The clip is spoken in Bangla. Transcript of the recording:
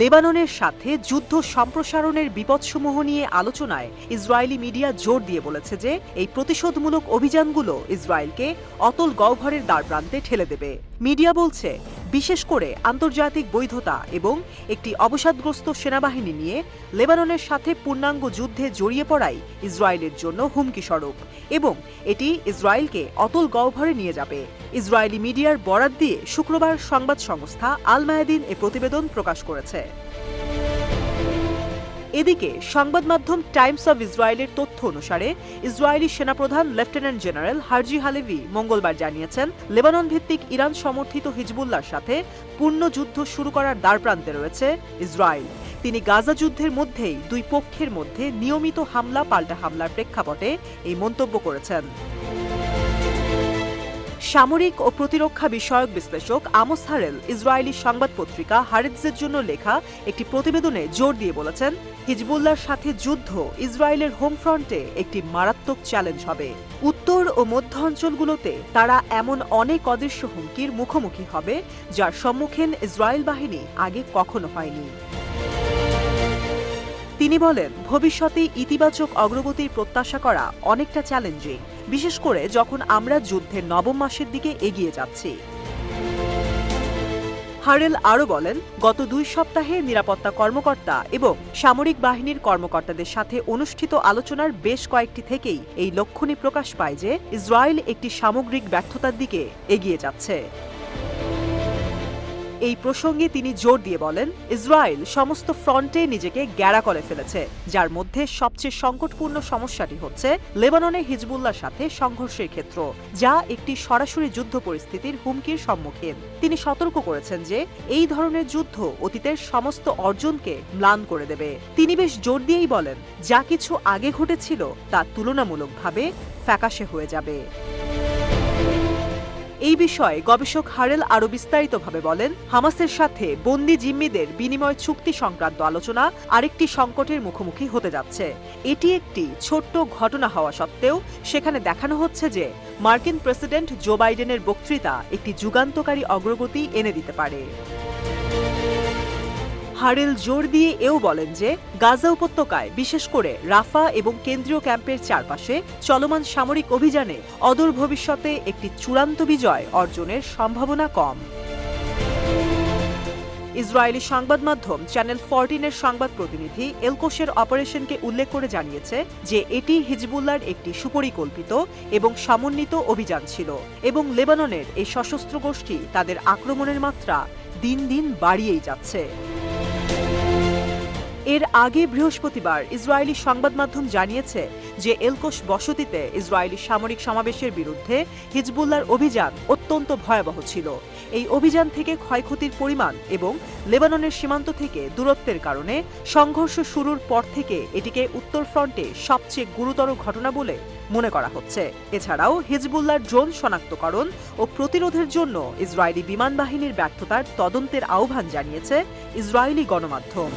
লেবাননের সাথে যুদ্ধ সম্প্রসারণের বিপদসমূহ নিয়ে আলোচনায় ইসরায়েলি মিডিয়া জোর দিয়ে বলেছে যে এই প্রতিশোধমূলক অভিযানগুলো ইসরায়েলকে অতল গহ্বরের দ্বারপ্রান্তে ঠেলে দেবে। মিডিয়া বলছে, বিশেষ করে আন্তর্জাতিক বৈধতা এবং একটি অবসাদগ্রস্ত সেনাবাহিনী নিয়ে লেবাননের সাথে পূর্ণাঙ্গ যুদ্ধে জড়িয়ে পড়াই ইসরায়েলের জন্য হুমকিস্বরূপ এবং এটি ইসরায়েলকে অতল গহ্বরে নিয়ে যাবে। ইসরায়েলি মিডিয়ার বরাত দিয়ে শুক্রবার সংবাদ সংস্থা আল মায়াদিন এ প্রতিবেদন প্রকাশ করেছে। এদিকে সংবাদ মাধ্যম টাইমস অব ইসরায়েলের তথ্য অনুসারে ইসরায়েলি সেনাপ্রধান লেফটেন্যান্ট জেনারেল হার্জি হালেভি মঙ্গলবার জানিয়েছেন, লেবানন ভিত্তিক ইরান সমর্থিত হিজবুল্লাহর সাথে পূর্ণ যুদ্ধ শুরু করার দ্বারপ্রান্তে রয়েছে ইসরায়েল। তিনি গাজা যুদ্ধের মধ্যেই দুই পক্ষের মধ্যে নিয়মিত হামলা পাল্টা হামলার প্রেক্ষাপটে এই মন্তব্য করেছেন। সামরিক ও প্রতিরক্ষা বিষয়ক বিশ্লেষক আমোস হারেল ইসরায়েলি সংবাদ পত্রিকা হারেৎজের জন্য লেখা একটি প্রতিবেদনে জোর দিয়ে বলেছেন, হিজবুল্লাহর সাথে যুদ্ধ ইসরায়েলের হোম ফ্রন্টে একটি মারাত্মক চ্যালেঞ্জ হবে। উত্তর ও মধ্য অঞ্চলগুলোতে তারা এমন অনেক অদৃশ্য হুমকির মুখোমুখি হবে যার সম্মুখীন ইসরায়েল বাহিনী আগে কখনো হয়নি। তিনি বলেন, ভবিষ্যতে ইতিবাচক অগ্রগতির প্রত্যাশা করা অনেকটা চ্যালেঞ্জিং, বিশেষ করে যখন আমরা যুদ্ধের নবম মাসের দিকে এগিয়ে যাচ্ছি। হারেল আরও বলেন, গত 2 সপ্তাহে নিরাপত্তা কর্মকর্তা এবং সামরিক বাহিনীর কর্মকর্তাদের সাথে অনুষ্ঠিত আলোচনার বেশ কয়েকটি থেকেই এই লক্ষণই প্রকাশ পায় যে ইসরায়েল একটি সামগ্রিক ব্যর্থতার দিকে এগিয়ে যাচ্ছে। এই প্রসঙ্গে তিনি জোর দিয়ে বলেন, ইসরায়েল সমস্ত ফ্রন্টে নিজেকে গ্যাড়া করে ফেলেছে, যার মধ্যে সবচেয়ে সংকটপূর্ণ সমস্যাটি হচ্ছে লেবাননে হিজবুল্লাহর সাথে সংঘর্ষের ক্ষেত্র, যা একটি সরাসরি যুদ্ধ পরিস্থিতির হুমকির সম্মুখীন। তিনি সতর্ক করেছেন যে এই ধরনের যুদ্ধ অতীতের সমস্ত অর্জনকে ম্লান করে দেবে। তিনি বেশ জোর দিয়েই বলেন, যা কিছু আগে ঘটেছিল তা তুলনামূলকভাবে ফ্যাকাশে হয়ে যাবে। এই বিষয়ে গবেষক হারেল আরও বিস্তারিতভাবে বলেন, হামাসের সাথে বন্দি জিম্মিদের বিনিময় চুক্তি সংক্রান্ত আলোচনা আরেকটি সংকটের মুখোমুখি হতে যাচ্ছে। এটি একটি ছোট্ট ঘটনা হওয়া সত্ত্বেও সেখানে দেখানো হচ্ছে যে মার্কিন প্রেসিডেন্ট জো বাইডেনের বক্তৃতা একটি যুগান্তকারী অগ্রগতি এনে দিতে পারে। হারেল জোর দিয়ে এও বলেন যে গাজা উপত্যকায়, বিশেষ করে রাফা এবং কেন্দ্রীয় ক্যাম্পের চারপাশে চলমান সামরিক অভিযানে অদূর ভবিষ্যতে একটি চূড়ান্ত বিজয় অর্জনের সম্ভাবনা কম। ইসরায়েলি সংবাদ মাধ্যম চ্যানেল 14 এর সংবাদ প্রতিনিধি এলকোশের অপারেশনকে উল্লেখ করে জানিয়েছে যে এটি হিজবুল্লাহর একটি সুপরিকল্পিত এবং সমন্বিত অভিযান ছিল এবং লেবাননের এই সশস্ত্র গোষ্ঠী তাদের আক্রমণের মাত্রা দিন দিন বাড়িয়েই যাচ্ছে। এর আগে বৃহস্পতিবার ইসরায়েলি সংবাদ মাধ্যম জানিয়েছে যে এলকোশ বসতিতে ইসরায়েলি সামরিক সমাবেশের বিরুদ্ধে হিজবুল্লাহর অভিযান অত্যন্ত ভয়াবহ ছিল। এই অভিযান থেকে ক্ষয়ক্ষতির পরিমাণ এবং লেবাননের সীমান্ত থেকে দূরত্বের কারণে সংঘর্ষ শুরুর পর থেকে এটিকে উত্তর ফ্রন্টে সবচেয়ে গুরুতর ঘটনা বলে মনে করা হচ্ছে। এছাড়াও হিজবুল্লাহর ড্রোন শনাক্তকরণ ও প্রতিরোধের জন্য ইসরায়েলি বিমান বাহিনীর ব্যর্থতার তদন্তের আহ্বান জানিয়েছে ইসরায়েলি গণমাধ্যম।